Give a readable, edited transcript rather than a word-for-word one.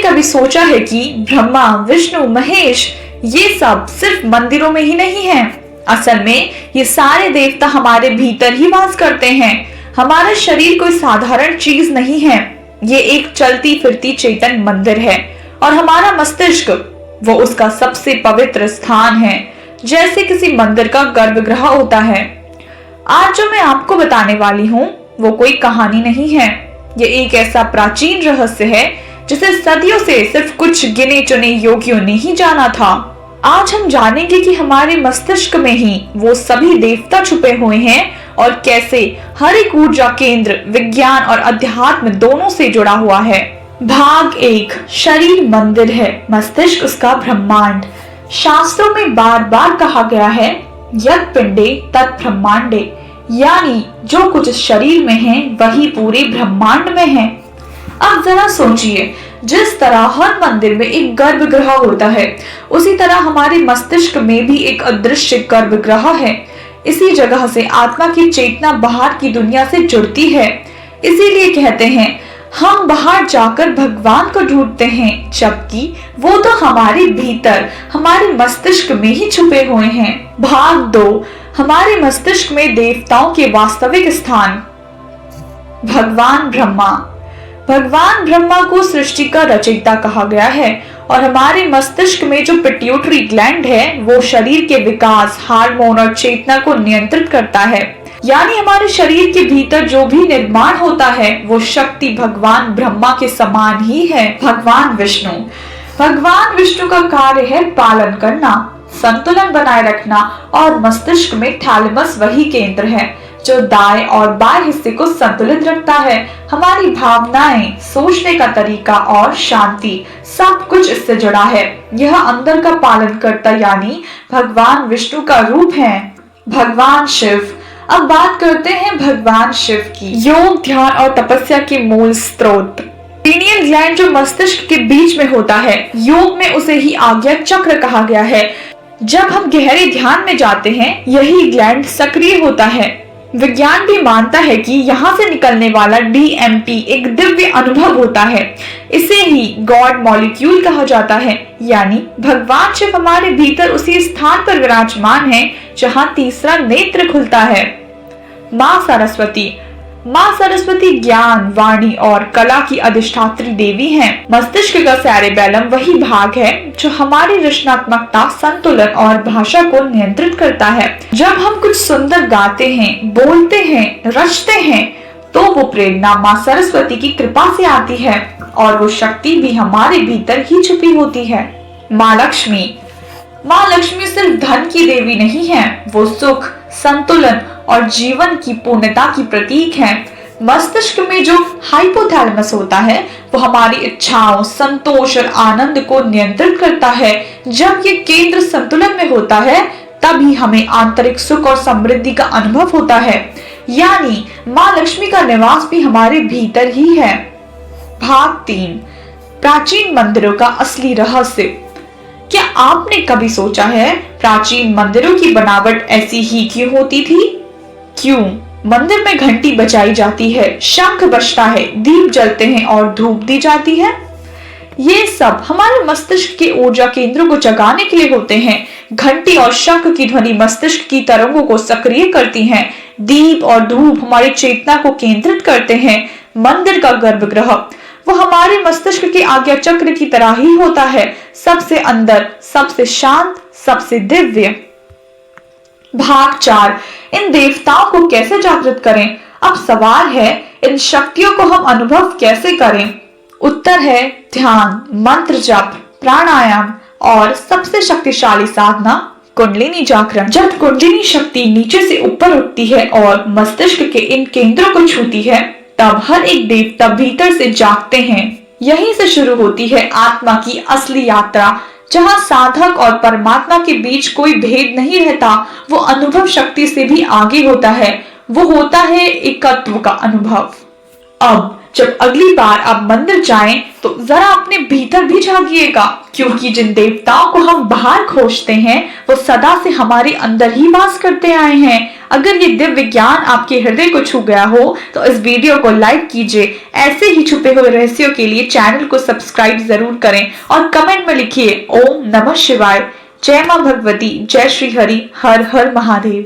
कभी सोचा है कि ब्रह्मा, विष्णु, महेश ये सब सिर्फ मंदिरों में ही नहीं है? असल में ये सारे देवता हमारे भीतर ही वास करते हैं। हमारा शरीर कोई साधारण चीज नहीं है, ये एक चलती फिरती चेतन मंदिर है और हमारा मस्तिष्क वो उसका सबसे पवित्र स्थान है, जैसे किसी मंदिर का गर्भगृह होता है। आज जो मैं आपको बताने वाली हूँ वो कोई कहानी नहीं है, ये एक ऐसा प्राचीन रहस्य है जिसे सदियों से सिर्फ कुछ गिने चुने योगियों ने ही जाना था। आज हम जानेंगे कि हमारे मस्तिष्क में ही वो सभी देवता छुपे हुए हैं और कैसे हर एक ऊर्जा केंद्र विज्ञान और अध्यात्म दोनों से जुड़ा हुआ है। भाग 1, शरीर मंदिर है, मस्तिष्क उसका ब्रह्मांड। शास्त्रों में बार बार कहा गया है, यत् पिंडे तत् ब्रह्मांडे, यानी जो कुछ शरीर में है वही पूरे ब्रह्मांड में है। अब जरा सोचिए, जिस तरह हर मंदिर में एक गर्भगृह होता है, उसी तरह हमारे मस्तिष्क में भी एक अदृश्य गर्भगृह है। इसी जगह से आत्मा की चेतना बाहर की दुनिया से जुड़ती है। इसीलिए कहते हैं हम बाहर जाकर भगवान को ढूंढते हैं, जबकि वो तो हमारे भीतर हमारे मस्तिष्क में ही छुपे हुए हैं। भाग 2, हमारे मस्तिष्क में देवताओं के वास्तविक स्थान। भगवान ब्रह्मा। भगवान ब्रह्मा को सृष्टि का रचयिता कहा गया है और हमारे मस्तिष्क में जो पिट्यूटरी ग्लैंड है वो शरीर के विकास, हार्मोन और चेतना को नियंत्रित करता है। यानी हमारे शरीर के भीतर जो भी निर्माण होता है वो शक्ति भगवान ब्रह्मा के समान ही है। भगवान विष्णु। भगवान विष्णु का कार्य है पालन करना, संतुलन बनाए रखना और मस्तिष्क में थैलेमस वही केंद्र है जो दाएं और बाएं हिस्से को संतुलित रखता है। हमारी भावनाएं, सोचने का तरीका और शांति सब कुछ इससे जुड़ा है। यह अंदर का पालन करता यानी भगवान विष्णु का रूप है। भगवान शिव। अब बात करते हैं भगवान शिव की। योग, ध्यान और तपस्या के मूल स्रोत। पीनियल ग्लैंड जो मस्तिष्क के बीच में होता है, योग में उसे ही आज्ञा चक्र कहा गया है। जब हम गहरे ध्यान में जाते हैं यही ग्लैंड सक्रिय होता है। विज्ञान भी मानता है कि यहाँ से निकलने वाला DMT एक दिव्य अनुभव होता है। इसे ही गॉड मॉलिक्यूल कहा जाता है, यानी भगवान शिव हमारे भीतर उसी स्थान पर विराजमान है जहाँ तीसरा नेत्र खुलता है। माँ सरस्वती। माँ सरस्वती ज्ञान, वाणी और कला की अधिष्ठात्री देवी हैं। मस्तिष्क का सेरेबेलम वही भाग है जो हमारी रचनात्मकता, संतुलन और भाषा को नियंत्रित करता है। जब हम कुछ सुंदर गाते हैं, बोलते हैं, रचते हैं तो वो प्रेरणा माँ सरस्वती की कृपा से आती है और वो शक्ति भी हमारे भीतर ही छुपी होती है। माँ लक्ष्मी। माँ लक्ष्मी सिर्फ धन की देवी नहीं है, वो सुख, संतुलन और जीवन की पूर्णता की प्रतीक है। मस्तिष्क में जो हाइपोथैलेमस होता है वो हमारी इच्छाओं, संतोष और आनंद को नियंत्रित करता है। जब ये केंद्र संतुलन में होता है तभी हमें आंतरिक सुख और समृद्धि का अनुभव होता है। यानी माँ लक्ष्मी का निवास भी हमारे भीतर ही है। भाग 3, प्राचीन मंदिरों का असली रहस्य। क्या आपने कभी सोचा है प्राचीन मंदिरों की बनावट ऐसी ही क्यों होती थी? क्यों मंदिर में घंटी बजाई जाती है, शंख बजता है, दीप जलते हैं और धूप दी जाती है? ये सब हमारे मस्तिष्क के ऊर्जा केंद्रों को जगाने के लिए होते हैं। घंटी और शंख की ध्वनि मस्तिष्क की तरंगों को सक्रिय करती हैं। दीप और धूप हमारी चेतना को केंद्रित करते हैं। मंदिर का गर्भगृह वो हमारे मस्तिष्क के आज्ञा चक्र की तरह ही होता है, सबसे अंदर, सबसे शांत, सबसे दिव्य। भाग 4, इन देवताओं को कैसे जागृत करें? अब सवाल है, इन शक्तियों को हम अनुभव कैसे करें? उत्तर है ध्यान, मंत्र जप, प्राणायाम और सबसे शक्तिशाली साधना कुंडलिनी जागरण। जब कुंडलिनी शक्ति नीचे से ऊपर उठती है और मस्तिष्क के इन केंद्रों को छूती है तब हर एक देवता भीतर से जागते हैं। यहीं से शुरू होती है आत्मा की असली यात्रा, जहाँ साधक और परमात्मा के बीच कोई भेद नहीं रहता। वो अनुभव शक्ति से भी आगे होता है, वो होता है एकत्व का अनुभव। अब जब अगली बार आप मंदिर जाएं तो जरा अपने भीतर भी झांकिएगा, क्योंकि जिन देवताओं को हम बाहर खोजते हैं वो सदा से हमारे अंदर ही वास करते आए हैं। अगर ये दिव्य ज्ञान आपके हृदय को छू गया हो तो इस वीडियो को लाइक कीजिए। ऐसे ही छुपे हुए रहस्यों के लिए चैनल को सब्सक्राइब जरूर करें और कमेंट में लिखिए ओम नमः शिवाय, जय मां भगवती, जय श्री हरि, हर हर महादेव।